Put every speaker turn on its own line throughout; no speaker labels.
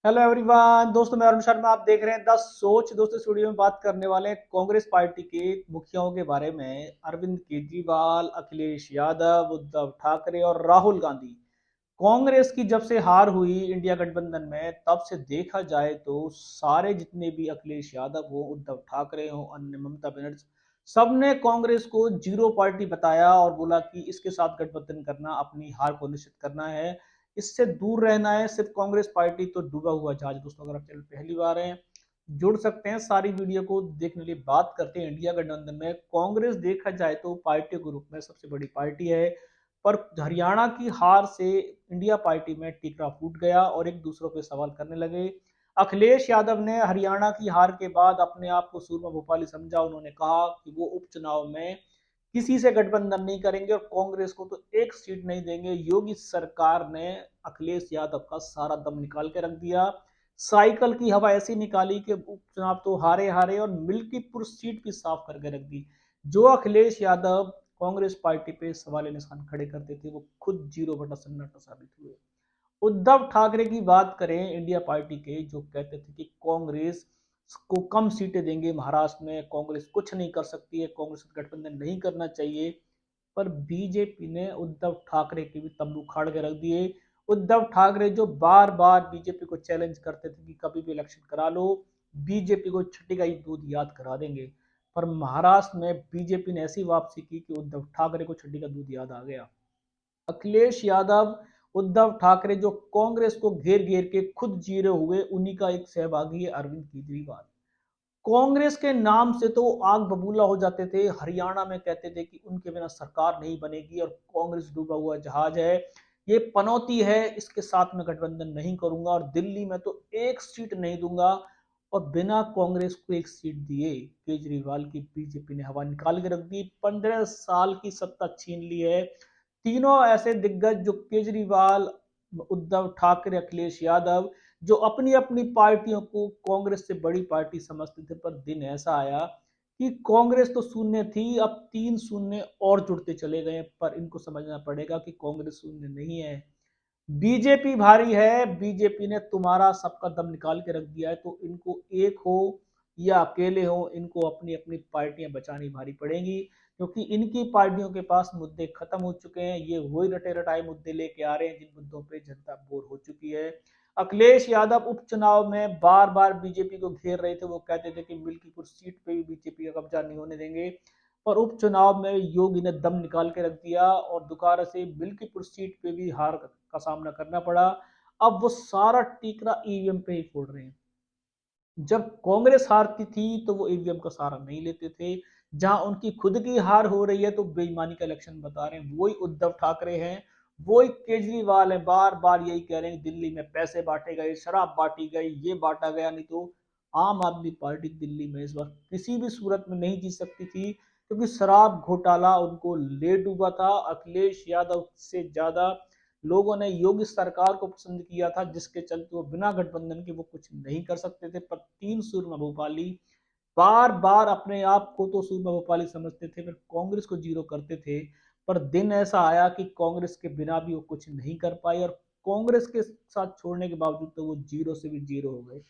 Hello everyone दोस्तों, मैं अरुण शर्मा। आप देख रहे हैं द सोच। दोस्तों, इस वीडियो में बात करने वाले हैं कांग्रेस पार्टी के मुखियाओं के बारे में। अरविंद केजरीवाल, अखिलेश यादव, उद्धव ठाकरे और राहुल गांधी। कांग्रेस की जब से हार हुई इंडिया गठबंधन में, तब से देखा जाए तो सारे जितने भी अखिलेश यादव हो, उद्धव ठाकरे हो, अन्य ममता बनर्जी, सबने कांग्रेस को जीरो पार्टी बताया और बोला कि इसके साथ गठबंधन करना अपनी हार को निश्चित करना है, इससे दूर रहना है। सिर्फ कांग्रेस पार्टी तो डूबा हुआ जहाज। दोस्तों, अगर आप चैनल पहली बार हैं, जुड़ सकते हैं। सारी वीडियो को देखने के लिए बात करते हैं इंडिया गठबंधन में। कांग्रेस देखा जाए तो पार्टी के रूप में सबसे बड़ी पार्टी है, पर हरियाणा की हार से इंडिया पार्टी में टीकरा फूट गया और एक दूसरों पे सवाल करने लगे। अखिलेश यादव ने हरियाणा की हार के बाद अपने आप को सूरमा भोपाली समझा। उन्होंने कहा कि वो उपचुनाव में किसी से गठबंधन नहीं करेंगे और कांग्रेस को तो एक सीट नहीं देंगे। योगी सरकार ने अखिलेश यादव का सारा दम निकाल के रख दिया। साइकिल की हवा ऐसी निकाली कि उपचुनाव तो हारे हारे और मिल्कीपुर सीट भी साफ करके रख दी। जो अखिलेश यादव कांग्रेस पार्टी पे सवाल निशान खड़े करते थे, वो खुद जीरो बटा सन्नाटा साबित हुए। उद्धव ठाकरे की बात करें, इंडिया पार्टी के, जो कहते थे कि कांग्रेस को कम सीटें देंगे महाराष्ट्र में, कांग्रेस कुछ नहीं कर सकती है, कांग्रेस गठबंधन नहीं करना चाहिए। पर बीजेपी ने उद्धव ठाकरे के भी तंबू खाड़ के रख दिए। उद्धव ठाकरे जो बार बार बीजेपी को चैलेंज करते थे कि कभी भी इलेक्शन करा लो, बीजेपी को छठी का ही दूध याद करा देंगे। पर महाराष्ट्र में बीजेपी ने ऐसी वापसी की कि उद्धव ठाकरे को छठी का दूध याद आ गया। अखिलेश यादव, उद्धव ठाकरे जो कांग्रेस को घेर घेर के खुद जीरे हुए, उन्हीं का एक सहभागी है अरविंद केजरीवाल। कांग्रेस के नाम से तो आग बबूला हो जाते थे। हरियाणा में कहते थे कि उनके बिना सरकार नहीं बनेगी और कांग्रेस डूबा हुआ जहाज है, ये पनौती है, इसके साथ में गठबंधन नहीं करूंगा और दिल्ली में तो एक सीट नहीं दूंगा। और बिना कांग्रेस को एक सीट दिए केजरीवाल की बीजेपी ने हवा निकाल के रख दी। 15 साल की सत्ता छीन ली है। तीनों ऐसे दिग्गज जो केजरीवाल, उद्धव ठाकरे, अखिलेश यादव, जो अपनी अपनी पार्टियों को कांग्रेस से बड़ी पार्टी समझते थे, पर दिन ऐसा आया कि कांग्रेस तो शून्य थी, अब 3 शून्य और जुड़ते चले गए। पर इनको समझना पड़ेगा कि कांग्रेस शून्य नहीं है, बीजेपी भारी है। बीजेपी ने तुम्हारा सबका दम निकाल के रख दिया है, तो इनको एक हो या अकेले हो, इनको अपनी अपनी पार्टियां बचानी भारी पड़ेंगी, क्योंकि इनकी पार्टियों के पास मुद्दे खत्म हो चुके हैं। ये वही रटे रटाए मुद्दे लेके आ रहे हैं जिन मुद्दों पे जनता बोर हो चुकी है। अखिलेश यादव उपचुनाव में बार बार बीजेपी को घेर रहे थे। वो कहते थे कि मिल्कीपुर सीट पे भी बीजेपी का कब्जा नहीं होने देंगे। पर उपचुनाव में योगी ने दम निकाल के रख दिया और दोबारा से मिल्कीपुर सीट पे भी हार का सामना करना पड़ा। अब वो सारा टीकरा ईवीएम पे ही फोड़ रहे हैं। जब कांग्रेस हारती थी तो वो ईवीएम का सहारा नहीं लेते थे। जहां उनकी खुद की हार हो रही है तो बेईमानी का इलेक्शन बता रहे हैं। वही उद्धव ठाकरे हैं, वही केजरीवाल है, बार बार यही कह रहे हैं दिल्ली में पैसे बांटे गए, शराब बांटी गई, ये बांटा गया। नहीं तो आम आदमी पार्टी दिल्ली में इस वक्त किसी भी सूरत में नहीं जीत सकती थी, क्योंकि शराब घोटाला उनको ले डूबा था। अखिलेश यादव से ज्यादा लोगों ने योगी सरकार को पसंद किया था, जिसके चलते वो बिना गठबंधन के वो कुछ नहीं कर सकते थे। पर 3 सूरमा भोपाली बार बार अपने आप को तो सूरमा भोपाली समझते थे, फिर कांग्रेस को जीरो करते थे। पर दिन ऐसा आया कि कांग्रेस के बिना भी वो कुछ नहीं कर पाई और कांग्रेस के साथ छोड़ने के बावजूद तो वो जीरो से भी जीरो हो गए।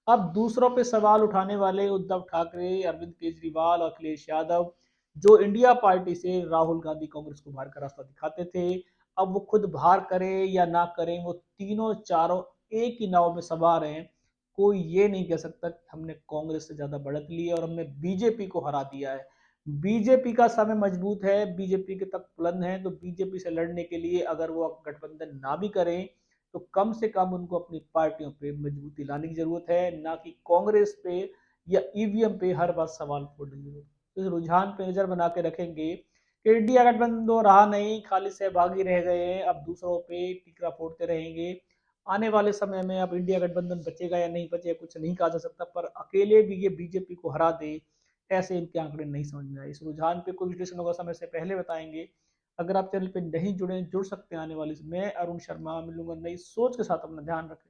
अब दूसरों पे सवाल उठाने वाले उद्धव ठाकरे, अरविंद केजरीवाल और अखिलेश यादव, जो इंडिया पार्टी से राहुल गांधी कांग्रेस को बाहर का रास्ता दिखाते थे, अब वो खुद बाहर करें या ना करें, वो तीनों चारों एक ही नाव में सवार हैं। कोई ये नहीं कह सकता कि हमने कांग्रेस से ज्यादा बढ़त ली है और हमने बीजेपी को हरा दिया है। बीजेपी का समय मजबूत है, बीजेपी के तक बुलंद है। तो बीजेपी से लड़ने के लिए अगर वो गठबंधन ना भी करें, तो कम से कम उनको अपनी पार्टियों पे मजबूती लाने की जरूरत है, ना कि कांग्रेस पे या ईवीएम पे हर बार सवाल फोड़ने की जरूरत। तो इस रुझान पे नजर बना के रखेंगे कि इंडिया गठबंधन तो रहा नहीं, खाली सहभागी रह गए हैं। अब दूसरों पे टिकरा फोड़ते रहेंगे। आने वाले समय में अब इंडिया गठबंधन बचेगा या नहीं बचेगा कुछ नहीं कहा जा सकता, पर अकेले भी ये बीजेपी को हरा दे, ऐसे इनके आंकड़े नहीं समझ में आए। इस रुझान पे कोई विश्लेषण होगा समय से पहले बताएंगे। अगर आप चैनल पे नहीं जुड़े, जुड़ सकते हैं आने वाले। मैं अरुण शर्मा मिलूंगा नई सोच के साथ। अपना ध्यान रखें।